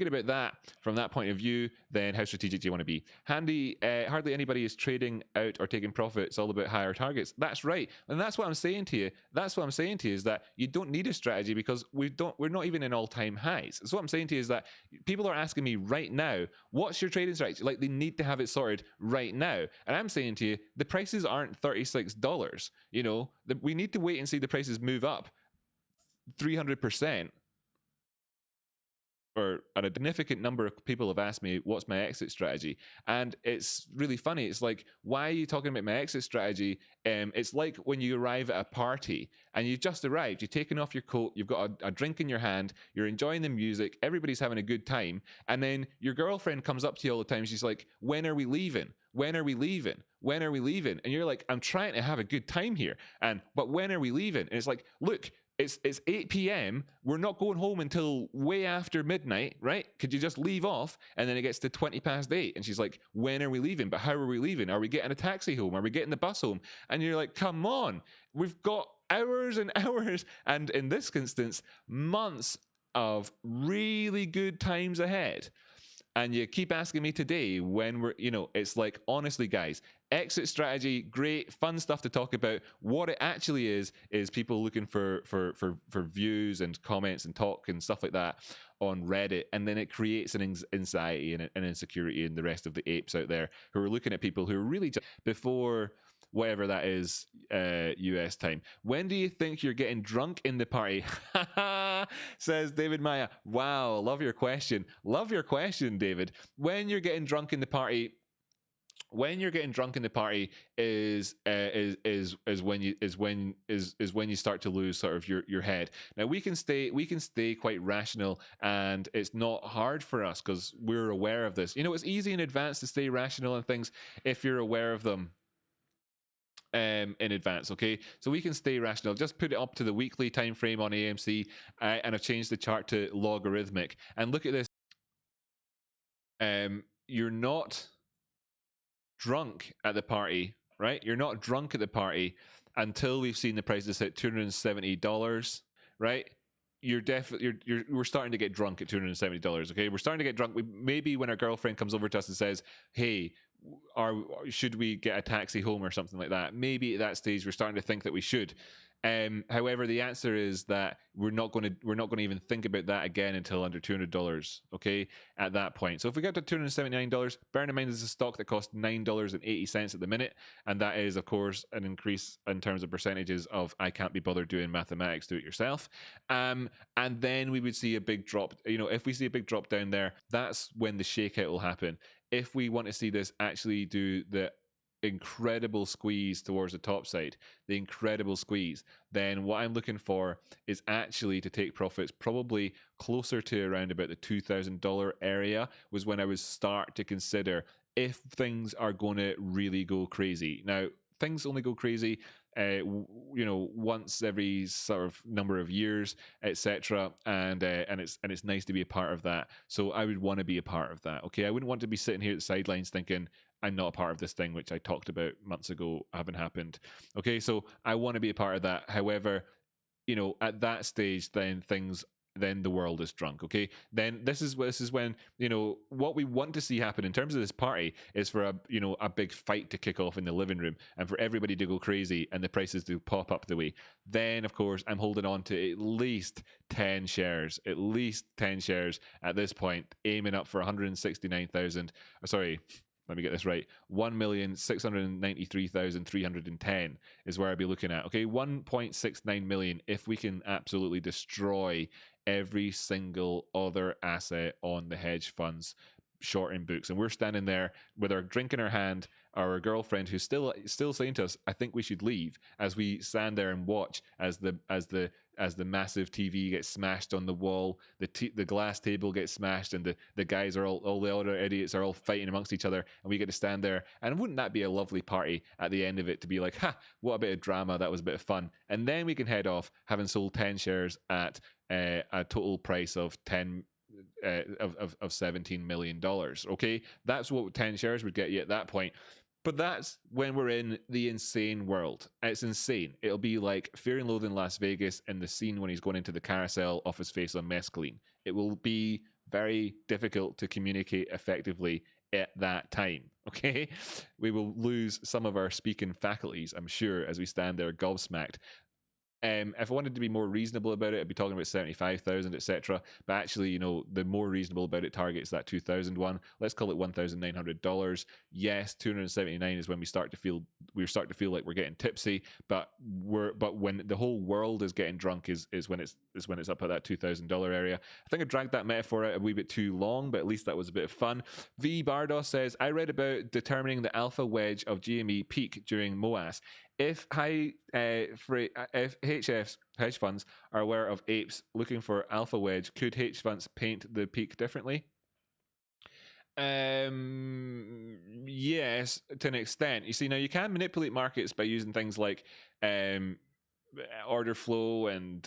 about that from that point of view, then how strategic do you want to be? Hardly anybody is trading out or taking profit. It's all about higher targets. That's right, and that's what I'm saying to you. That's what I'm saying to you is that you don't need a strategy because we're not even in all-time highs. So what I'm saying to you is that people are asking me right now, what's your trading strategy? Like they need to have it sorted right now, and I'm saying to you, the prices aren't $36. You know, we need to wait and see the prices move up 300%. Or a significant number of people have asked me, what's my exit strategy? And it's really funny. It's like, why are you talking about my exit strategy? It's like when you arrive at a party and you've just arrived, you've taken off your coat, you've got a drink in your hand, you're enjoying the music, everybody's having a good time. And then your girlfriend comes up to you all the time. She's like, when are we leaving? When are we leaving? When are we leaving? And you're like, I'm trying to have a good time here. But when are we leaving? And it's like, look, it's 8 p.m. We're not going home until way after midnight, right? Could you just leave off? And then it gets to 20 past 8. And she's like, when are we leaving? But how are we leaving? Are we getting a taxi home? Are we getting the bus home? And you're like, come on, we've got hours and hours. And in this instance, months of really good times ahead. And you keep asking me today when we're, it's like, honestly, guys, exit strategy, great, fun stuff to talk about. What it actually is people looking for views and comments and talk and stuff like that on Reddit. And then it creates an anxiety and an insecurity in the rest of the apes out there who are looking at people who are really just before whatever that is, US time. When do you think you're getting drunk in the party? Says David Maya. Wow, love your question. Love your question, David. When you're getting drunk in the party, is when you start to lose sort of your head. Now we can stay quite rational, and it's not hard for us because we're aware of this. It's easy in advance to stay rational and things if you're aware of them in advance. Okay, so we can stay rational. Just put it up to the weekly time frame on AMC, and I've changed the chart to logarithmic, and look at this. You're not drunk at the party, right? You're not drunk at the party until we've seen the prices hit $270, right? We're starting to get drunk at $270. Okay, we're starting to get drunk. Maybe when our girlfriend comes over to us and says, hey, should we get a taxi home or something like that, maybe at that stage we're starting to think that we should. However, the answer is that we're not going to even think about that again until under $200. Okay, at that point. So if we get to $279, bearing in mind there's a stock that costs $9.80 at the minute, and that is of course an increase in terms of percentages of I can't be bothered doing mathematics, do it yourself. And then we would see a big drop. If we see a big drop down there, that's when the shakeout will happen. If we want to see this actually do the incredible squeeze towards the top side, the incredible squeeze, then what I'm looking for is actually to take profits probably closer to around about the $2,000 area was when I would start to consider if things are going to really go crazy. Now, things only go crazy once every sort of number of years, etc. And it's nice to be a part of that. So I would want to be a part of that. Okay, I wouldn't want to be sitting here at the sidelines thinking I'm not a part of this thing, which I talked about months ago haven't happened. Okay, so I want to be a part of that. However, at that stage, then the world is drunk. Okay, then this is when what we want to see happen in terms of this party is for a big fight to kick off in the living room and for everybody to go crazy and the prices to pop up the way. Then of course I'm holding on to at least 10 shares at this point, aiming up for 169,000. Sorry, let me get this right. 1,693,310 is where I'd be looking at. Okay, 1.69 million if we can absolutely destroy every single other asset on the hedge funds shorting books, and we're standing there with our drink in our hand, our girlfriend who's still saying to us, I think we should leave, as we stand there and watch as the massive TV gets smashed on the wall, the glass table gets smashed, and the guys are all the other idiots are all fighting amongst each other, and we get to stand there. And wouldn't that be a lovely party at the end of it to be like, ha, what a bit of drama, that was a bit of fun. And then we can head off having sold 10 shares at a total price of $17 million. Okay, that's what 10 shares would get you at that point. But that's when we're in the insane world. It's insane. It'll be like Fear and Loathing in Las Vegas in the scene when he's going into the carousel off his face on mescaline. It will be very difficult to communicate effectively at that time. Okay, we will lose some of our speaking faculties, I'm sure, as we stand there gobsmacked. If I wanted to be more reasonable about it, I'd be talking about 75,000, etc. But actually, you know, the more reasonable about it targets that 2,000 one. Let's call it $1,900. Yes, 279 is when we start to feel like we're getting tipsy. But when the whole world is getting drunk is when it's up at that $2,000 area. I think I dragged that metaphor out a wee bit too long, but at least that was a bit of fun. V Bardos says, I read about determining the alpha wedge of GME peak during MOAS. If HFs, hedge funds, are aware of apes looking for alpha wedge, could hedge funds paint the peak differently? Yes, to an extent. You see, now you can manipulate markets by using things like order flow and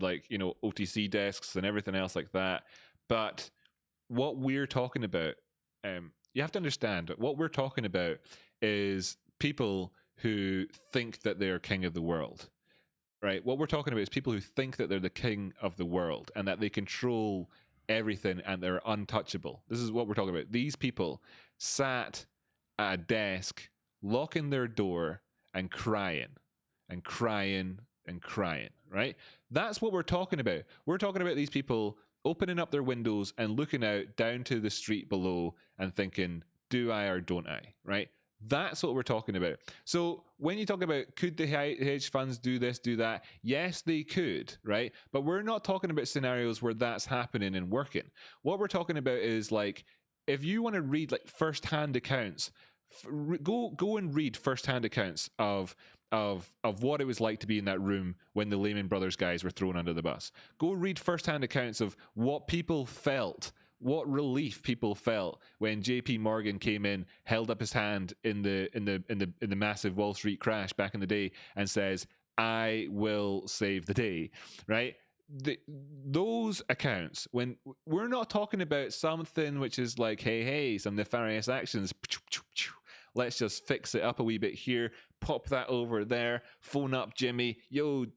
like, you know, OTC desks and everything else like that. But what we're talking about, you have to understand that what we're talking about is people who think that they're king of the world, right? What we're talking about is people who think that they're the king of the world and that they control everything and they're untouchable. This is what we're talking about. These people sat at a desk, locking their door and crying and crying and crying, right? That's what we're talking about. We're talking about these people opening up their windows and looking out down to the street below and thinking, do I or don't I, right? That's what we're talking about. So when you talk about could the hedge funds do this, do that? Yes, they could, right? But we're not talking about scenarios where that's happening and working. What we're talking about is like, if you want to read like first-hand accounts, go and read first-hand accounts of what it was like to be in that room when the Lehman Brothers guys were thrown under the bus. Go read first-hand accounts of what people felt, what relief people felt when JP Morgan came in, held up his hand in the massive Wall Street crash back in the day and says, I will save the day, right? Those accounts, when we're not talking about something which is like, hey, some nefarious actions, let's just fix it up a wee bit here, pop that over there, phone up Jimmy, yo,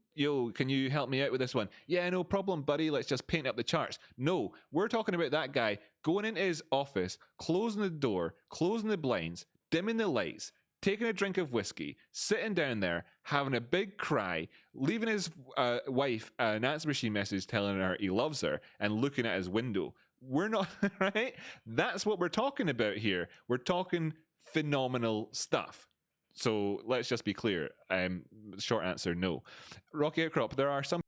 can you help me out with this one? Yeah, no problem, buddy, let's just paint up the charts. No, we're talking about that guy going into his office, closing the door, closing the blinds, dimming the lights, taking a drink of whiskey, sitting down there, having a big cry, leaving his wife an answer machine message telling her he loves her, and looking at his window. We're not, right? That's what we're talking about here. We're talking phenomenal stuff. So let's just be clear. Short answer, no. Rocky Outcrop, there are some